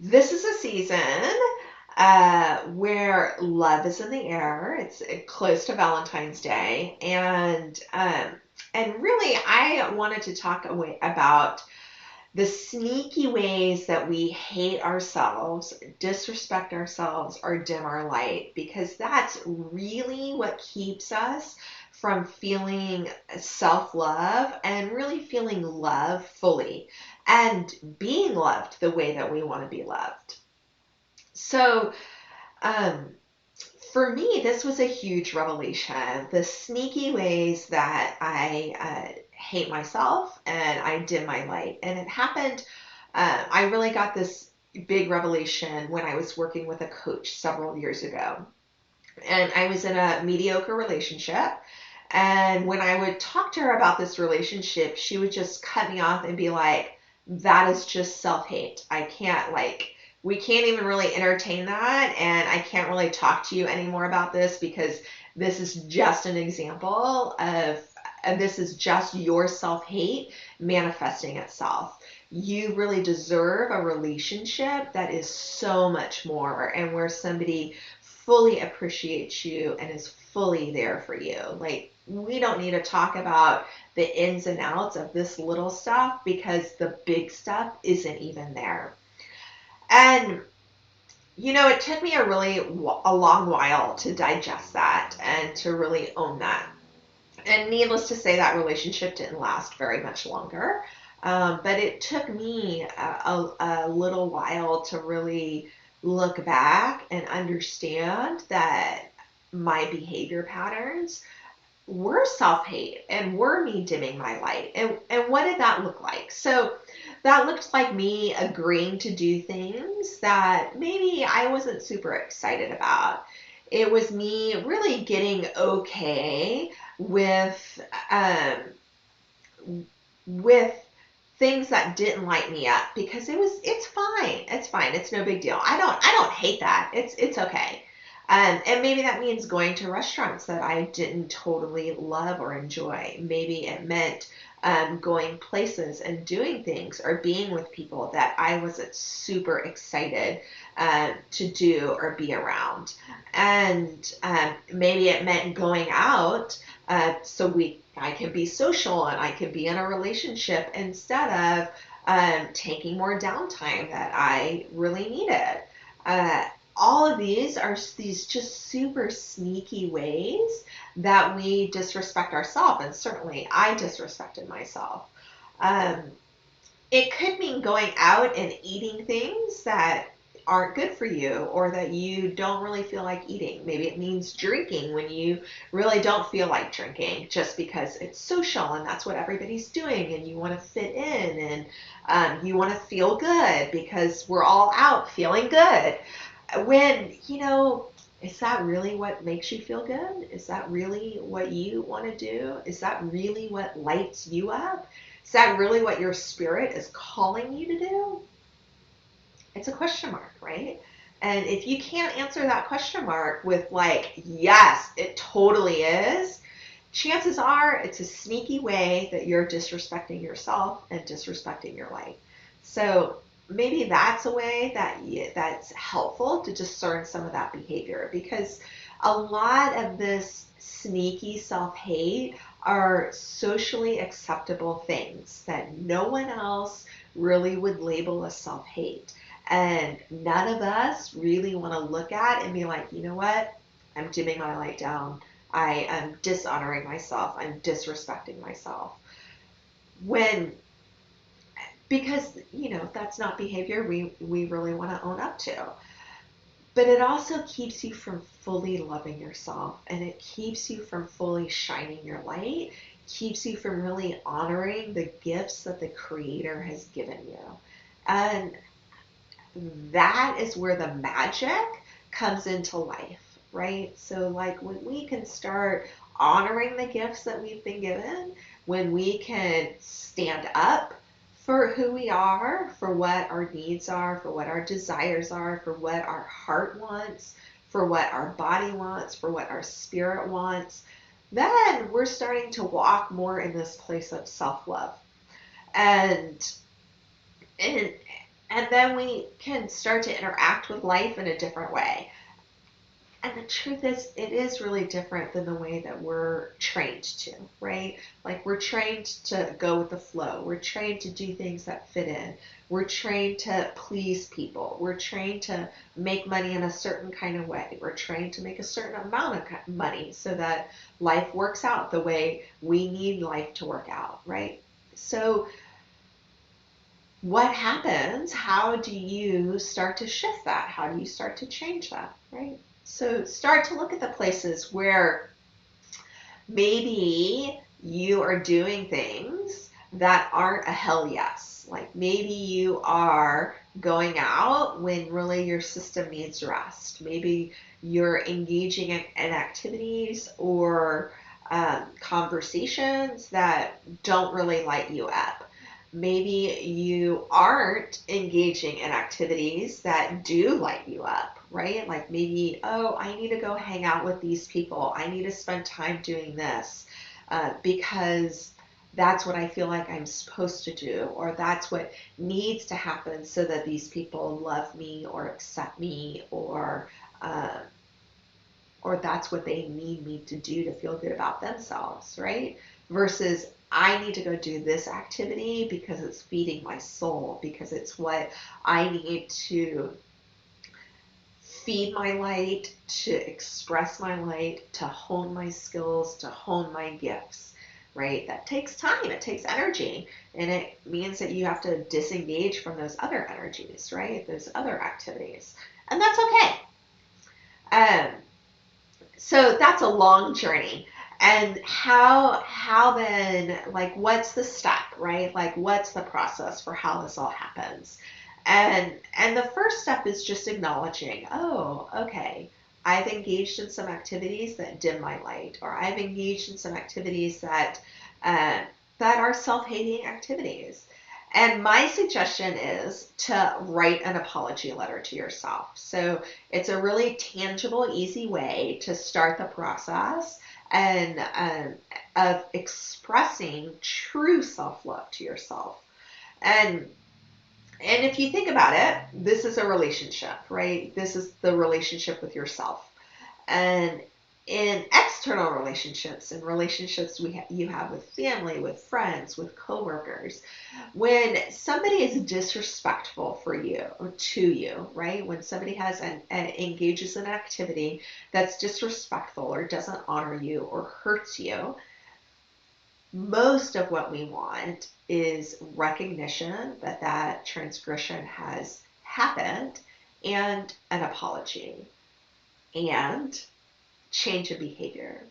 This is a season where love is in the air. It's close to Valentine's Day, and really, I wanted to talk about the sneaky ways that we hate ourselves, disrespect ourselves, or dim our light, because that's really what keeps us from feeling self love and really feeling love fully and being loved the way that we want to be loved. So, um, for me, this was a huge revelation. The sneaky ways that I hate myself and I dim my light. And it happened, I really got this big revelation when I was working with a coach several years ago. And I was in a mediocre relationship. And when I would talk to her about this relationship, she would just cut me off and be like, that is just self hate. I can't, we can't even really entertain that. And I can't really talk to you anymore about this because this is just an example of this is just your self hate manifesting itself. You really deserve a relationship that is so much more and where somebody fully appreciates you and is fully there for you. Like, we don't need to talk about the ins and outs of this little stuff because the big stuff isn't even there. And it took me a long while to digest that and to really own that. And needless to say, that relationship didn't last very much longer. But it took me a little while to really look back and understand that my behavior patterns were self-hate and were me dimming my light. And what did that look like? So that looked like me agreeing to do things that maybe I wasn't super excited about. It was me really getting okay with with things that didn't light me up because it's fine. It's fine. It's no big deal. I don't hate that. It's okay. And maybe that means going to restaurants that I didn't totally love or enjoy. Maybe it meant going places and doing things or being with people that I wasn't super excited to do or be around. And maybe it meant going out I can be social and I can be in a relationship instead of taking more downtime that I really needed. Uh, all of these are these just super sneaky ways that we disrespect ourselves, and certainly I disrespected myself. Um, it could mean going out and eating things that aren't good for you or that you don't really feel like eating. Maybe it means drinking when you really don't feel like drinking just because it's social and that's what everybody's doing and you want to fit in and you want to feel good because we're all out feeling good. When, is that really what makes you feel good? Is that really what you want to do? Is that really what lights you up? Is that really what your spirit is calling you to do? It's a question mark, right? And if you can't answer that question mark with, like, yes, it totally is, chances are it's a sneaky way that you're disrespecting yourself and disrespecting your life. So maybe that's a way that's helpful to discern some of that behavior, because a lot of this sneaky self-hate are socially acceptable things that no one else really would label as self-hate. And none of us really want to look at and be like, you know what? I'm dimming my light down. I am dishonoring myself. I'm disrespecting myself. When, because, that's not behavior we really want to own up to. But it also keeps you from fully loving yourself, and it keeps you from fully shining your light, keeps you from really honoring the gifts that the Creator has given you. And that is where the magic comes into life, right? So, like, when we can start honoring the gifts that we've been given, when we can stand up for who we are, for what our needs are, for what our desires are, for what our heart wants, for what our body wants, for what our spirit wants, then we're starting to walk more in this place of self-love. And and And then we can start to interact with life in a different way. And the truth is, it is really different than the way that we're trained to, right? Like we're trained to go with the flow. We're trained to do things that fit in. We're trained to please people. We're trained to make money in a certain kind of way. We're trained to make a certain amount of money so that life works out the way we need life to work out, right? So what happens? How do you start to shift that? How do you start to change that, right? So start to look at the places where maybe you are doing things that aren't a hell yes. Like maybe you are going out when really your system needs rest. Maybe you're engaging in activities or conversations that don't really light you up. Maybe you aren't engaging in activities that do light you up, right? Like maybe, oh, I need to go hang out with these people. I need to spend time doing this because that's what I feel like I'm supposed to do, or that's what needs to happen so that these people love me or accept me, uh, or that's what they need me to do to feel good about themselves, right? Versus I need to go do this activity because it's feeding my soul, because it's what I need to feed my light, to express my light, to hone my skills, to hone my gifts, right? That takes time, it takes energy, and it means that you have to disengage from those other energies, right? Those other activities. And that's okay. Um, so that's a long journey. And how then, like, what's the step, right? Like, what's the process for how this all happens? And the first step is just acknowledging, oh, okay, I've engaged in some activities that dim my light, or I've engaged in some activities uh, that are self-hating activities. And my suggestion is to write an apology letter to yourself. So it's a really tangible, easy way to start the process and of expressing true self-love to yourself. And and if you think about it, this is a relationship, right? This is the relationship with yourself. And in external relationships and relationships you have with family, with friends, with coworkers, when somebody is disrespectful for you or to you, right? When somebody engages in an activity that's disrespectful or doesn't honor you or hurts you, most of what we want is recognition that that transgression has happened and an apology and change of behavior.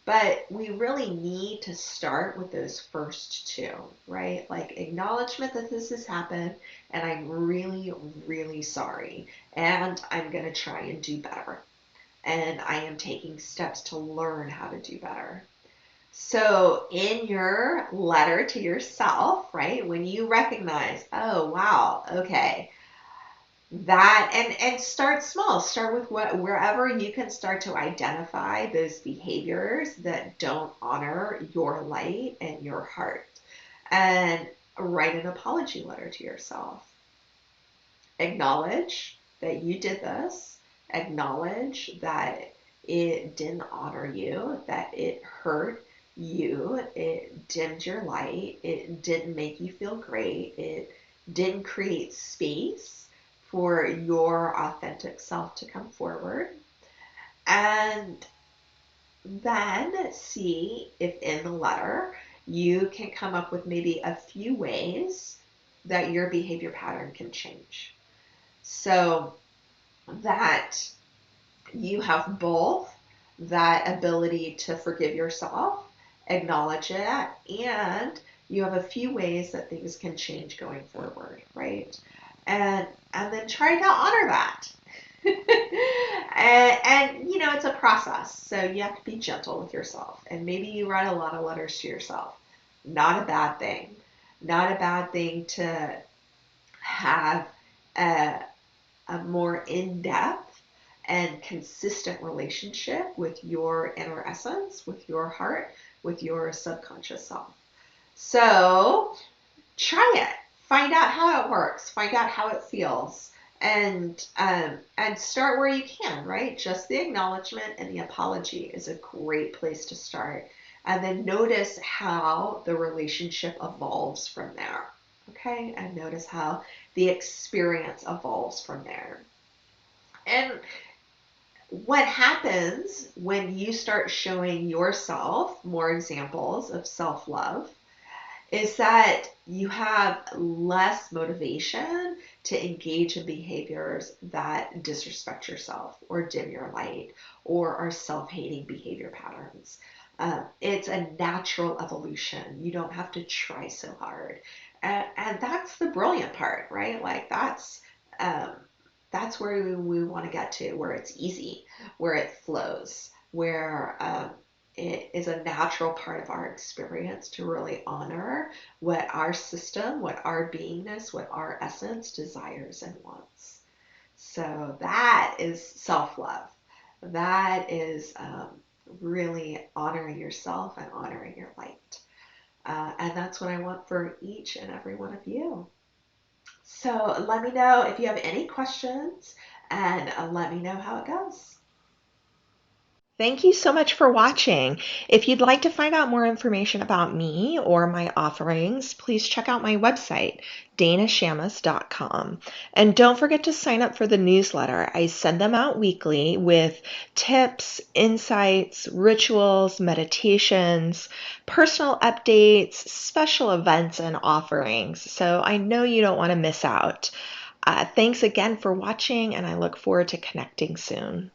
But we really need to start with those first two, right? Like acknowledgement that this has happened and I'm really, really sorry. And I'm going to try and do better. And I am taking steps to learn how to do better. So in your letter to yourself, right, when you recognize, oh, wow, okay, that and start small, start with wherever you can start to identify those behaviors that don't honor your light and your heart, and write an apology letter to yourself. Acknowledge that you did this, acknowledge that it didn't honor you, that it hurt you, it dimmed your light, it didn't make you feel great, it didn't create space for your authentic self to come forward. And then see if in the letter you can come up with maybe a few ways that your behavior pattern can change. So that you have both that ability to forgive yourself, acknowledge it, and you have a few ways that things can change going forward, right? And then try to honor that. and you know, it's a process, so you have to be gentle with yourself. And maybe you write a lot of letters to yourself. Not a bad thing. Not a bad thing to have a more in-depth and consistent relationship with your inner essence, with your heart, with your subconscious self. So try it. find out how it works, find out how it feels, and start where you can, right? Just the acknowledgement and the apology is a great place to start. And then notice how the relationship evolves from there. Okay? And notice how the experience evolves from there. And what happens when you start showing yourself more examples of self love is that you have less motivation to engage in behaviors that disrespect yourself or dim your light or are self hating behavior patterns. It's a natural evolution. You don't have to try so hard. And that's the brilliant part, right? Like um, that's where we want to get to, where it's easy, where it flows, where it is a natural part of our experience to really honor what our system, what our beingness, what our essence desires and wants. So that is self love. That is really honoring yourself and honoring your light. And that's what I want for each and every one of you. So let me know if you have any questions and let me know how it goes. Thank you so much for watching. If you'd like to find out more information about me or my offerings, please check out my website, danashamas.com. And don't forget to sign up for the newsletter. I send them out weekly with tips, insights, rituals, meditations, personal updates, special events, and offerings. So I know you don't want to miss out. Thanks again for watching, and I look forward to connecting soon.